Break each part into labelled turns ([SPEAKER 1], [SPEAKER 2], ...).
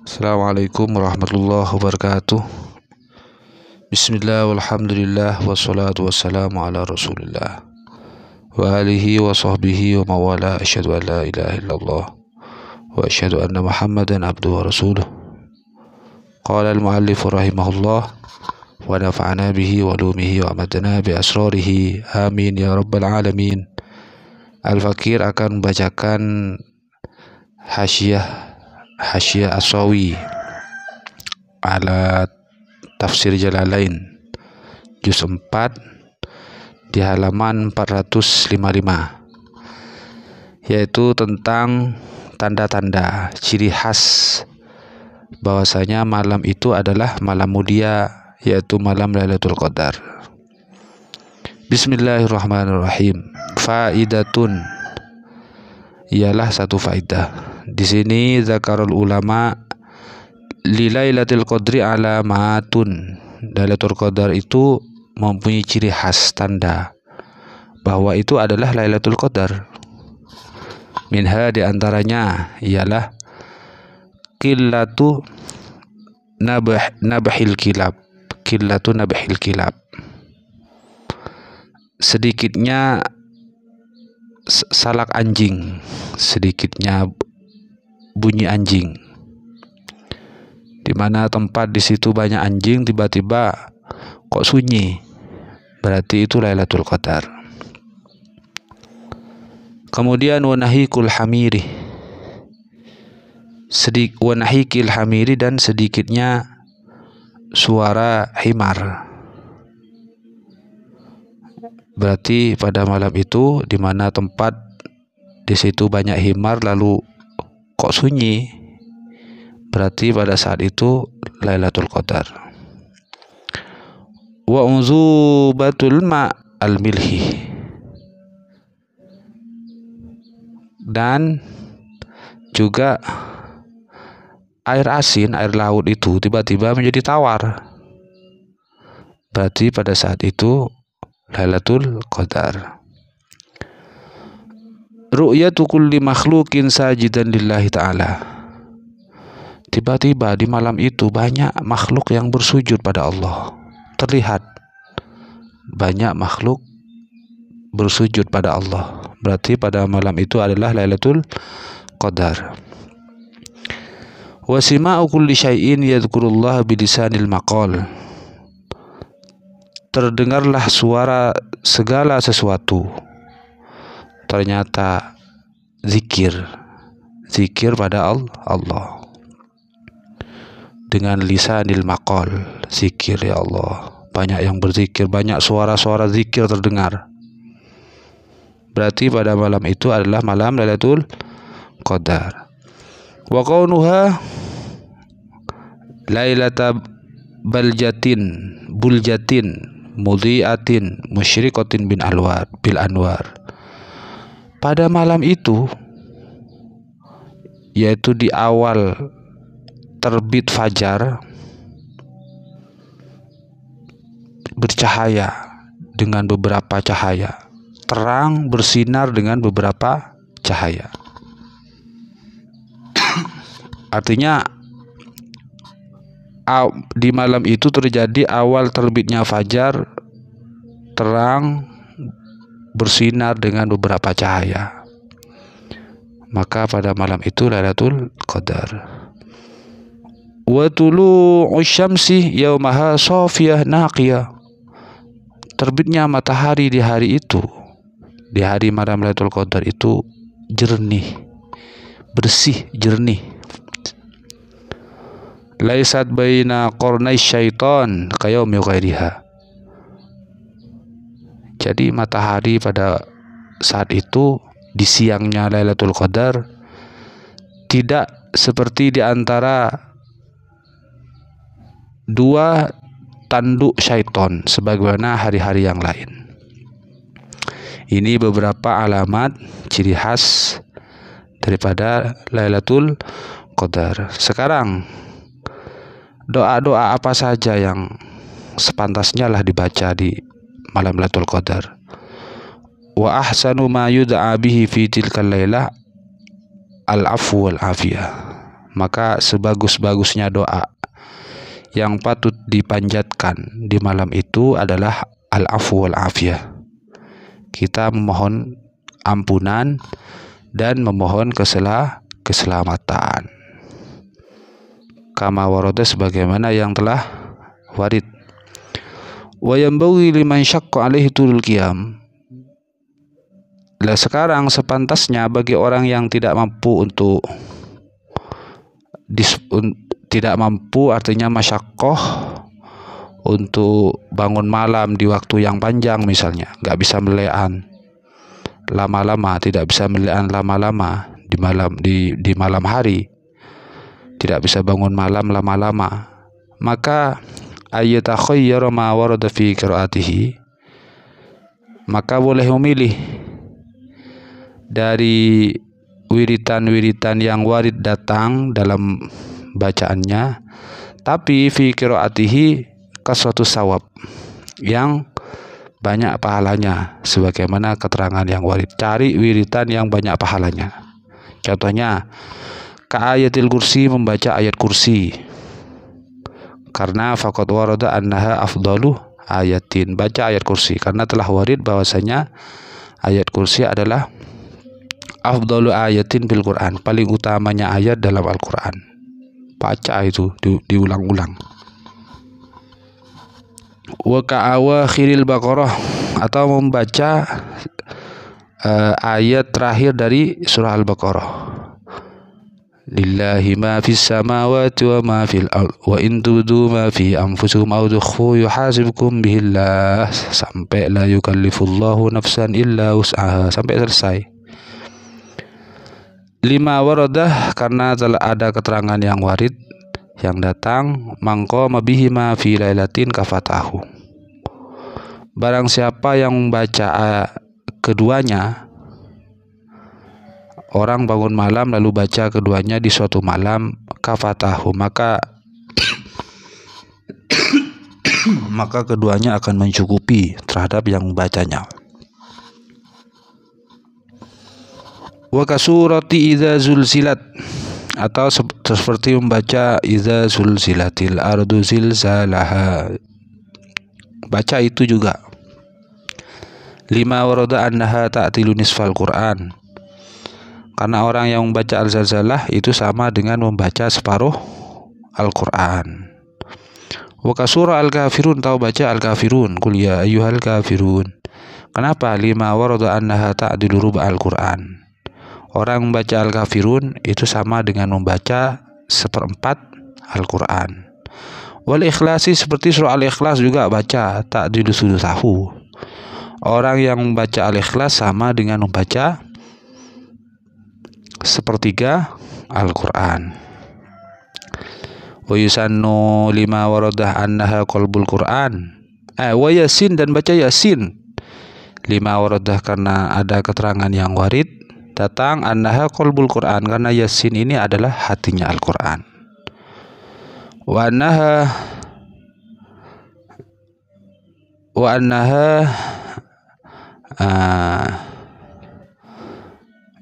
[SPEAKER 1] Assalamualaikum warahmatullahi wabarakatuh. Bismillah walhamdulillah wassalatu wassalamu ala rasulillah wa alihi wa sahbihi wa mawala. Asyhadu an la ilaha illallah wa asyhadu anna muhammadan abduhu wa rasuluh. Qala al-muallif rahimahullah wa nafa'ana bihi wa ulumihi wa amadana bi asrarihi amin ya rabbal alamin. Al-Fakir akan membacakan Hasyiah As-Sawi ala Tafsir Jalalain juz 4 di halaman 455, yaitu tentang tanda-tanda ciri khas bahwasanya malam itu adalah malam mulia, yaitu malam Lailatul Qadar. Bismillahirrahmanirrahim. Faidatun, ialah satu faidah. Di sini zakarul ulama li Lailatul Qadri alamatun. Lailatul Qadar itu mempunyai ciri khas, tanda bahwa itu adalah Lailatul Qadar. Minha, di antaranya ialah qillatu nabhil kilab. Qillatu nabhil kilab, sedikitnya salak anjing, sedikitnya bunyi anjing. Di mana tempat di situ banyak anjing, tiba-tiba kok sunyi, berarti itu Lailatul Qadar. Kemudian wanahikul hamiri, wanahikil hamiri, dan sedikitnya suara himar, berarti pada malam itu di mana tempat di situ banyak himar lalu kok sunyi, berarti pada saat itu Lailatul Qadar. Wa unzubatul ma al-milhi, dan juga air asin, air laut itu tiba-tiba menjadi tawar, berarti pada saat itu Lailatul Qadar. Ru'yatu kulli makhluqin sajidan lillahi ta'ala, tiba-tiba di malam itu banyak makhluk yang bersujud pada Allah. Terlihat banyak makhluk bersujud pada Allah, berarti pada malam itu adalah Lailatul Qadar. Wa sima'u kulli syai'in yadhkurullah bilisanil maqal, terdengarlah suara segala sesuatu, ternyata zikir pada Allah dengan lisanil maqal, zikir, ya Allah, banyak yang berzikir, banyak suara-suara zikir terdengar, berarti pada malam itu adalah malam Lailatul Qadar. Wa qaunuha lailata buljatin mudhi'atin musyrikatin bil anwar, pada malam itu, yaitu di awal terbit fajar, bercahaya dengan beberapa cahaya, terang bersinar dengan beberapa cahaya. Artinya di malam itu terjadi awal terbitnya fajar, terang bersinar dengan beberapa cahaya, maka pada malam itu Lailatul Qadar. Wa tulu'u syamsi yaumaha safiyah naqiyah, terbitnya matahari di hari itu, di hari malam Lailatul Qadar itu jernih, bersih, jernih. Laisat baina qarnai syaitan kayaumi ghairiha, jadi matahari pada saat itu di siangnya Lailatul Qadar tidak seperti di antara dua tanduk syaitan sebagaimana hari-hari yang lain. Ini beberapa alamat ciri khas daripada Lailatul Qadar. Sekarang doa-doa apa saja yang sepantasnya lah dibaca di malam Lailatul Qadar. Wa ahsanu ma yud'a bihi fi tilkal lailah al-afwu wal afiyah, Maka sebagus-bagusnya doa yang patut dipanjatkan di malam itu adalah al-afu wal afiyah. Kita memohon ampunan dan memohon keselamatan. Kama warada, sebagaimana yang telah warid. Wa yanbaghi liman syaqqa alaihi tulul qiyam. Lah sekarang sepantasnya bagi orang yang tidak mampu artinya masyaqqah untuk bangun malam di waktu yang panjang, misalnya nggak bisa melean lama-lama, tidak bisa melean lama-lama di malam hari, tidak bisa bangun malam lama-lama, maka ayatakhayyara ma warada fi qiraatihi, maka boleh memilih dari wiritan-wiritan yang warid datang dalam bacaannya, tapi fi qiraatihi kasratu sawab, yang banyak pahalanya, sebagaimana keterangan yang warid. Cari wiritan yang banyak pahalanya. Contohnya ka ayatil kursi, membaca ayat kursi, karena faqad warada annaha afdalu ayatin, baca ayat kursi karena telah warid bahwasanya ayat kursi adalah afdalu ayatin bil Quran, paling utamanya ayat dalam Al-Quran. Baca itu diulang-ulang. Wa ka'awakhiril Baqarah, atau membaca ayat terakhir dari surah Al-Baqarah. Lillahi ma fis samawati wa ma fil ard wa in tubdu ma fi anfusikum aw tukhfu yuhasibkum bihillah, sampai la yukallifullahu nafsan illa wus'aha, sampai selesai. Lima waradah, karena telah ada keterangan yang warid yang datang, mangqama bihi ma fi lailatin kafatahu, barang siapa yang membaca keduanya, orang bangun malam lalu baca keduanya di suatu malam, kafatahu, maka keduanya akan mencukupi terhadap yang membacanya. Wa kasurati idza zulzilat, atau seperti membaca idza zulzilatil ardu zilzalaha, baca itu juga. Lima warada annaha ta'tilu nisfal Quran, karena orang yang membaca al-zalzalah itu sama dengan membaca separuh Al-Quran. Wa kasura al-kafirun, tahu baca al-kafirun, qul ya ayyuhal kafirun. Kenapa? Lima warada annaha ta'dilu rub'al Quran, orang membaca al-kafirun itu sama dengan membaca seperempat Al-Quran. Wal ikhlasi, seperti surah Al-Ikhlas juga baca ta'dilu sulusahu, orang yang membaca Al-Ikhlas sama dengan membaca sepertiga Al-Quran. Wa yusannu lima waradah annaha qalbul Quran, wa yasin, dan baca yasin. Lima waradah, karena ada keterangan yang warid datang annaha qalbul Quran, karena yasin ini adalah hatinya Al-Quran. Wa annaha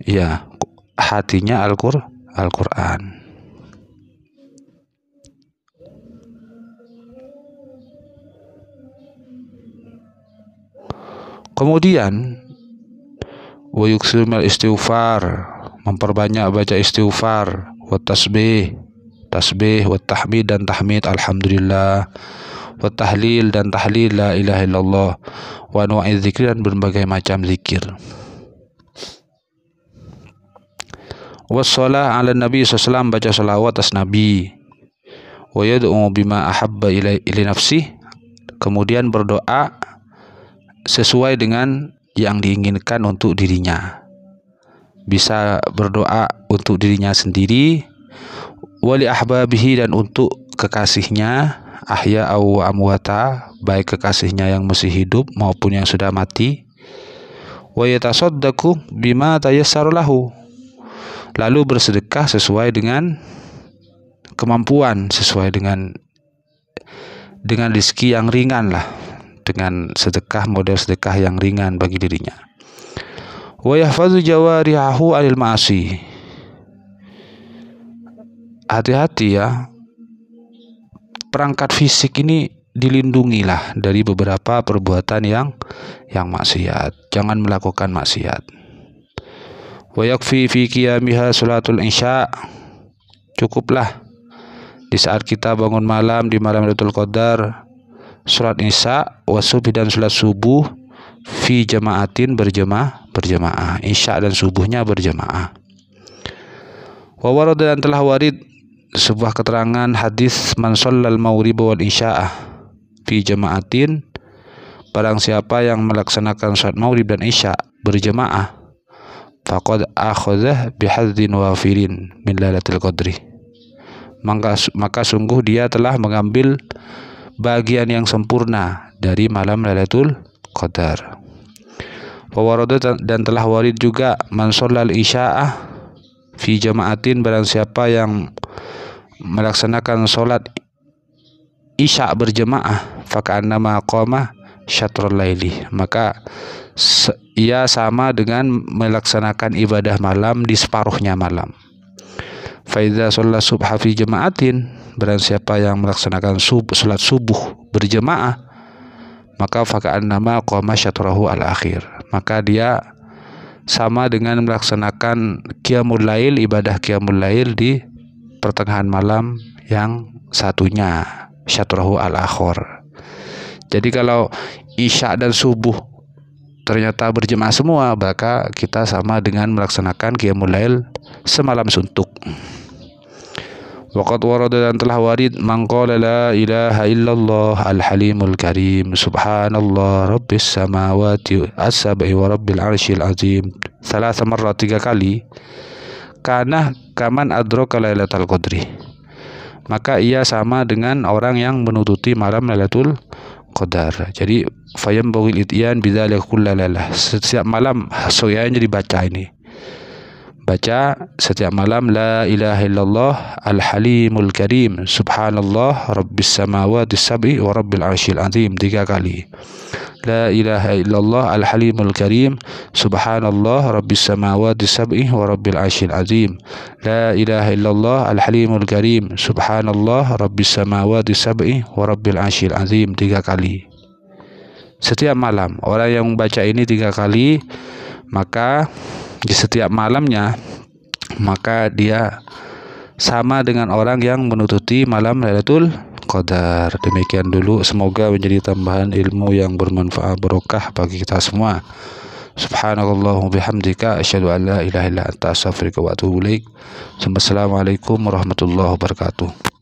[SPEAKER 1] ya, hatinya Al-Quran. Kemudian wa yuksimal istighfar, memperbanyak baca istighfar, wa tasbih, wa tahmid dan tahmid alhamdulillah, wa tahlil dan tahlil la ilaha illallah, wa anwa'i dzikir, dan berbagai macam zikir. Wassalah ala nabi sallallahu, baca salawat atas nabi. Wa yad'u bima ahabba ila nafsi, kemudian berdoa sesuai dengan yang diinginkan untuk dirinya. Bisa berdoa untuk dirinya sendiri, wali ahbabihi, dan untuk kekasihnya, ahya au amwata, baik kekasihnya yang masih hidup maupun yang sudah mati. Wa yatasaddaqu bima tayassara lahu, lalu bersedekah sesuai dengan kemampuan, sesuai dengan rezeki yang ringan lah, dengan sedekah, model sedekah yang ringan bagi dirinya. Wa yahfazu jawarihahu anil ma'asi, hati-hati ya, perangkat fisik ini dilindungilah dari beberapa perbuatan yang maksiat. Jangan melakukan maksiat. Wa yakfi fi qiyamiha salatul isya, cukuplah di saat kita bangun malam di malam Lailatul Qadar salat isya wa subh dan salat subuh fi jamaatin berjamaah. Isya dan subuhnya berjamaah. Wa warada, dan telah warid sebuah keterangan hadis man shallal maghrib wal isya fi jamaatin, barang siapa yang melaksanakan salat maghrib dan isya berjamaah, faqad akhadha bihadzin wafirin min lailatul qadri, maka sungguh dia telah mengambil bagian yang sempurna dari malam Lailatul Qadar. Wa warada, dan telah warid juga man shallal isya fi jamaatin, barang siapa yang melaksanakan salat isya berjamaah, faka'annama qama syatrul laili, maka ia sama dengan melaksanakan ibadah malam di separuhnya malam. Fa idza shalla subha fi jamaatin, barang siapa yang melaksanakan salat subuh berjamaah, maka faka'annama qama syatrahu al-akhir, maka dia sama dengan melaksanakan qiyamul lail, ibadah qiyamul lail di pertengahan malam yang satunya, syatrahu al-akhir. Jadi kalau isya dan subuh ternyata berjemaah semua, maka kita sama dengan melaksanakan qiyamul lail semalam suntuk. Waqad warada, dan telah warid man qala la ilaha illallah al-halimul karim subhanallah rabbis samawati as-sab'i wa rabbil arsyil azim 3 marrat, 3 kali, kana kaman adraka lailatul qadri, maka ia sama dengan orang yang menututi malam Lailatul Qadar. Jadi fayam bawil ityan bidzalika kullalalah, setiap malam soalnya dibaca ini, baca setiap malam la ilaha illallah al-halimul karim subhanallah rabbis samawati sab'i wa rabbil arsyil azim 3 kali. La ilaha illallah al-halimul karim subhanallah rabbis samawati sab'i wa rabbil arsyil azim. La ilaha illallah al-halimul karim subhanallah rabbis samawati sab'i wa rabbil arsyil azim 3 kali. Setiap malam orang yang membaca ini 3 kali, maka di setiap malamnya, maka dia sama dengan orang yang menututi malam Lailatul Qadar. Demikian dulu, semoga menjadi tambahan ilmu yang bermanfaat barokah bagi kita semua. Subhanakallahumma bihamdika asyhadu an la ilaha illa anta astaghfiruka wa atubu ilaik. Assalamualaikum warahmatullahi wabarakatuh.